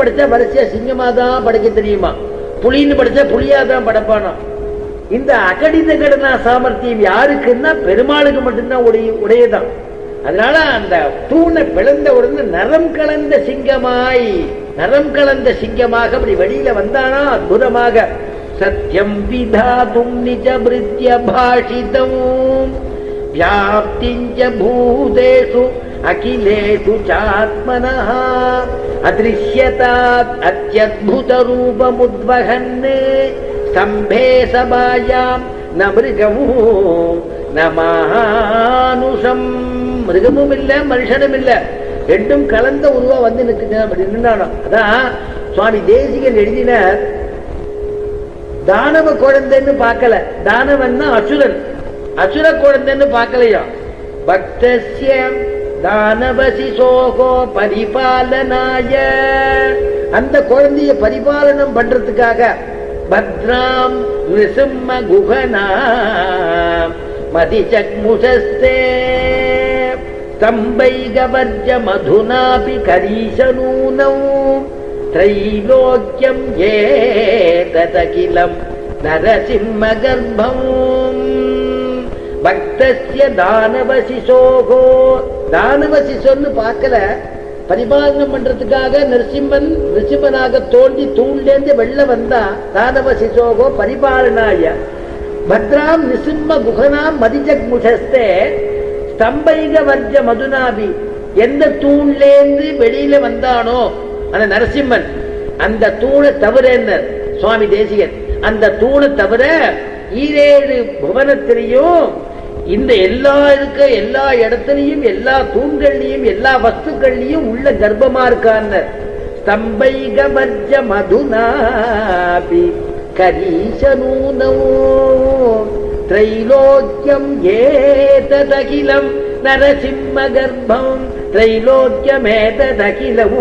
படிச்சா வரிசையா சிங்கமா தான் படைக்க தெரியுமா, புலின்னு படிச்சா புலியாதான் படைப்பானா. இந்த அகடித கடனா சாமர்த்தியம் யாருக்குன்னா பெருமாளுக்கு மட்டும்தான் உடையதான். அதனால அந்த தூணை பிளந்த உடனே நரம் கலந்த சிங்கமாக அப்படி வெளியில வந்தானா அற்புதமாக. சத்யம் விதாதும் நிஜ பிருத்ய பாஷிதம் வியாப்திஞ்ச பூதேஷு அகிலேஷு சாத்மனஹ அதிருஷ்யதாத் அத்யத்புத ரூபமுத்வஹன்னே ஸ்தம்பே சபாயாம் ந மிருகமும் ந மானுஷம். மிருகமும் இல்ல மனுஷனும் இல்ல, ரெண்டும் கலந்த உருவா வந்து நின்றானோ. அதான் சுவாமி தேசிகன் எழுதினார், தானவ குழந்தைன்னு பார்க்கல, தானவன்னா அசுரன், அசுர குழந்தைன்னு பார்க்கலையா. பக்தஸ்ய தானவசிசோகோ பரிபாலனாய, அந்த குழந்தைய பரிபாலனம் பண்றதுக்காக பத்ராம் நிருசிம்ம குஹனா மதிசக்முஷஸ்தே ஸ்தம்பைகவர்ஜ மதுனாபி கரீஷநூனம் த்ரைலோக்யம் ஏததகிலம் நரசிம்ம கர்ப்பம். பக்தஸ்ய தானவசிசோகோ, தானவசிசோன்னு பார்க்கல, பரிபாலனம் பண்றதுக்காக நிருசிம்மனாக தோண்டி தூண்லேருந்து வெள்ள வந்தா தானவசிசோகோ பரிபாலனாய பத்ராம் நிருசிம்ம குஹனாம் மதிஜக்முஷஸ்தே ஸ்தம்பைக வர்ஜ மதுனாபி. எந்த தூண்லேருந்து வெளியில வந்தானோ அந்த நரசிம்மன், அந்த தூணை தவிர என்ன சுவாமி தேசிகன், அந்த தூணை தவிர 7 புவனத்திலையும் இந்த எல்லா இடத்துலையும் எல்லா தூண்கள்லையும் எல்லா வஸ்துக்கள்லையும் உள்ள கர்ப்பமா இருக்கான். ஸ்தம்பைக வர்ஜ மதுனாபி கரீஷநூனோ த்ரைலோக்யம் ஏததகிலம் நரசிம்ம கர்ப்பம். த்ரைலோக்யமேததகிலம்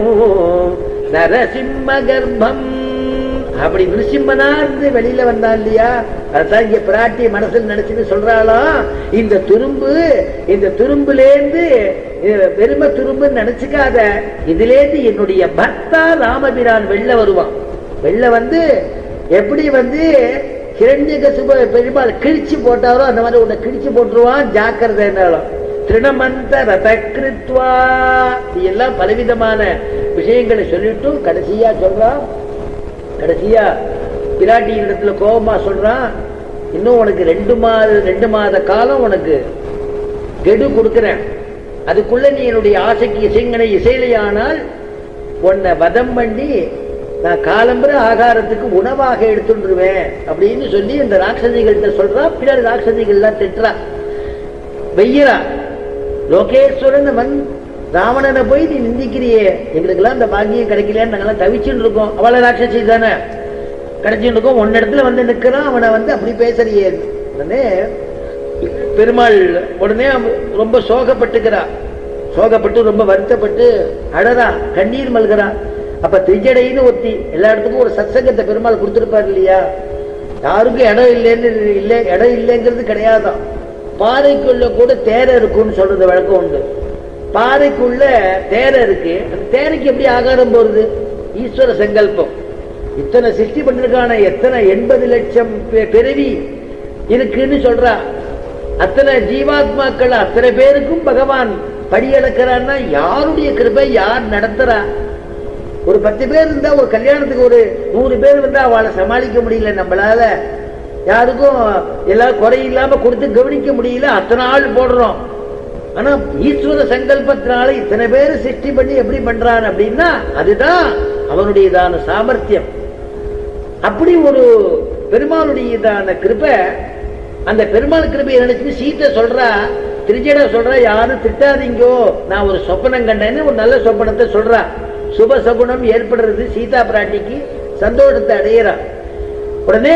நரசிம்ம கர்ப்பம். அப்படி நிருசிம்மனா இருந்து வெளியில வந்தான் இல்லையா, அதான் இங்க பிராட்டி மனசில் நினைச்சுன்னு சொல்றாளாம், இந்த துரும்புலேருந்து பெருமை துரும்புன்னு நினைச்சுக்காத, இதுலேருந்து என்னுடைய பக்தா ராமபிரான் வெளில வருவான். வெளில வந்து எப்படி வந்து ஹிரண்யகசிபு பெருமாள் கிழிச்சு போட்டாரோ அந்த மாதிரி உன்னை கிழிச்சு போட்டுருவான், ஜாக்கிரதை. என்னாலும் திருணமந்த ரதகிருத்வா, எல்லாம் பலவிதமான விஷயங்களை சொல்லிட்டு கடைசியா சொல்றான், கடைசியா பிராட்டி இடத்துல கோபமா சொல்றான், இன்னும் உனக்கு 2 மாத காலம் உனக்கு கெடு கொடுக்கிறேன், அதுக்குள்ள நீ என்னுடைய ஆசைக்கு இசைலையானால் உன்னை வதம் பண்ணி நான் காலம்புற ஆகாரத்துக்கு உணவாக எடுத்துருவேன் அப்படின்னு சொல்லி இந்த ராட்சதிகள்கிட்ட சொல்றா. பின்னாடி ராட்சதிகள்லாம் திட்டுறா, வெய்யரா. லோகேஸ்வரன் ராவணனை போய் நீ நிந்திக்கிறியே, எங்களுக்கு எல்லாம் இந்த பாக்கியம் கிடைக்கலன்னு நாங்கெல்லாம் தவிச்சுட்டு இருக்கோம். அவளை ராட்சசி தானே கிடைச்சிட்டு இருக்கோம், ஒன்ன இடத்துல வந்து நிற்கிறான், அவனை வந்து அப்படி பேசுறியே. உடனே பெருமாள் உடனே ரொம்ப சோகப்பட்டுக்கிறா, சோகப்பட்டு ரொம்ப வருத்தப்பட்டு அழறா, கண்ணீர் மல்கிறா. அப்ப திரிஜடைன்னு ஒத்தி எல்லா இடத்துக்கும் ஒரு சத்சங்கத்தை பெருமாள் கொடுத்துருப்பாரு இல்லையா. யாருக்கும் இடம் இல்லைங்கிறது கிடையாதான். பாறைக்குள்ள கூட தேரை இருக்குன்னு சொல்றது வழக்கம் உண்டு. பாறைக்குள்ள தேரை இருக்கு, அந்த தேரைக்கு எப்படி ஆகாரம் போறது? ஈஸ்வர சங்கல்பம். இத்தனை சிருஷ்டி பண்ணிருக்கான, எத்தனை 80 லட்சம் பிறவி இருக்குன்னு சொல்றா. அத்தனை ஜீவாத்மாக்கள் அத்தனை பேருக்கும் பகவான் படியளக்கிறான்னா யாருடைய கிருபை, யார் நடத்துறா? ஒரு 10 பேர் இருந்தா ஒரு கல்யாணத்துக்கு ஒரு 100 பேர் இருந்தா அவளை சமாளிக்க முடியல நம்மளால. யாருக்கும் எல்லாம் குறையில்லாம கொடுத்து கவனிக்க முடியல, அத்தனை ஆள் போடுறோம். ஆனா ஈஸ்வர சங்கல்பத்தினால இத்தனை பேர் சிருஷ்டி பண்ணி எப்படி பண்றான் அப்படின்னா அதுதான் அவனுடையதான சாமர்த்தியம். அப்படி ஒரு பெருமாளுடையதான கிருபை. அந்த பெருமாள் கிருபையை நினைச்சு சீத்தை சொல்றா, திரிஜடா சொல்றா, யாரும் திட்டாதீங்கோ, நான் ஒரு சொப்பனம் கண்டேன்னு ஒரு நல்ல சொப்பனத்தை சொல்றா. சுப சகுனம் ஏற்படுறது, சீதா பிராட்டிக்கு சந்தோஷத்தை அடையிறான். உடனே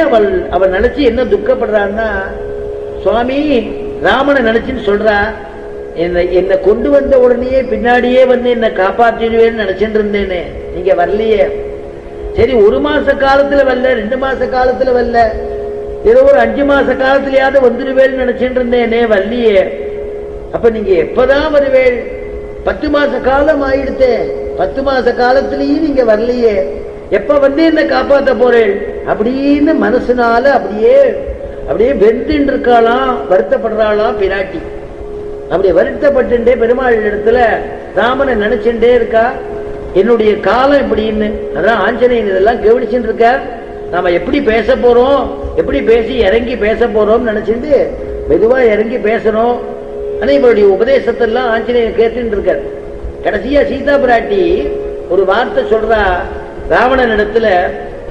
அவள் நினைச்சு என்ன துக்கப்படுறான்னா, சுவாமி ராமனை நினைச்சுன்னு சொல்றா, என்னை கொண்டு வந்த உடனே பின்னாடியே வந்து என்னை காப்பாற்றிடுவேன்னு நினைச்சுட்டு இருந்தேனே, நீங்க வரலையே. சரி, 1 மாச காலத்துல வரல, 2 மாச காலத்துல வரல, ஏதோ ஒரு 5 மாச காலத்திலேயாவது வந்துடுவேன்னு நினைச்சுட்டு இருந்தேனே, வரலையே. அப்ப நீங்க எப்பதான் வருவேள்? 10 மாச காலம் ஆயிடுத்தே, 10 மாச காலத்திலேயும் நீங்க வரலையே, எப்ப வந்து என்ன காப்பாத்த போறேன் அப்படின்னு மனசுனால அப்படியே அப்படியே வெந்துட்டு இருக்காளாம், வருத்தப்படுறாளாம் பிராட்டி. அப்படி வருத்தப்பட்டுட்டே பெருமாள் இடத்துல ராமனை நினைச்சுட்டே இருக்கா, என்னுடைய காலம் இப்படின்னு. அதான் ஆஞ்சநேயன் இதெல்லாம் கவனிச்சுட்டு இருக்க, நாம எப்படி பேச போறோம், எப்படி பேசி இறங்கி பேச போறோம் நினைச்சிட்டு மெதுவா இறங்கி பேசணும். ஆனா இவருடைய உபதேசத்தெல்லாம் ஆஞ்சநேயன் கேட்டுட்டு இருக்கார். கடைசியா சீதா பிராட்டி ஒரு வார்த்தை சொல்றா ராவணன் இடத்துல,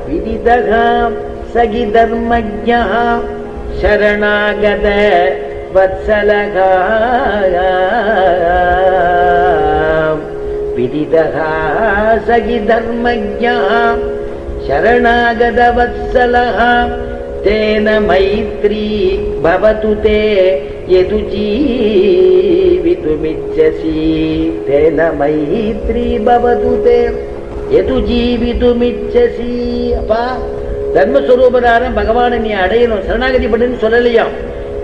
விதிதகாம் சகி தர்மஜ்ஞா சரணாகத வத்சலகா விதிதகா சகி தர்மஜ்ஞா சரணாகத வத்சலகா தேன மைத்ரி பவது தே யது ஜீவிதுமிச்சசி தேன மைத்ரி பவது தே யது ஜீவிதுமிச்சசி. அப்பா தர்மஸ்வரூபனான பகவானை நீ அடையணும், சரணாகதி பண்ணுன்னு சொல்லலையா?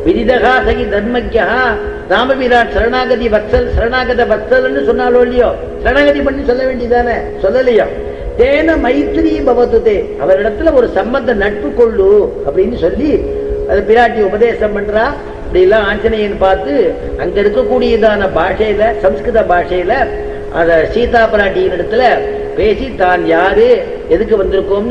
விதிதகா சகி தர்மஜ்ஞா ராமபிரான் சரணாகதி வத்சல் சரணாகத வத்சல்னு சொன்னாலோ இல்லையோ, சரணாகதி பண்ணி சொல்ல வேண்டியதானே, சொல்லலையா? தேன மைத்ரி பவதுதே, அவரிடத்துல ஒரு சம்பந்த நட்பு கொள்ளு அப்படின்னு சொல்லி அது பிராட்டி உபதேசம் பண்றா. இப்படி எல்லாம் ஆஞ்சநேயன் பார்த்து அங்க இருக்கக்கூடியதான பாஷையில, சம்ஸ்கிருத பாஷையில அத சீதா பிராட்டியின் இடத்துல பேசி தான் யாரு எதுக்கு வந்திருக்கோம்னு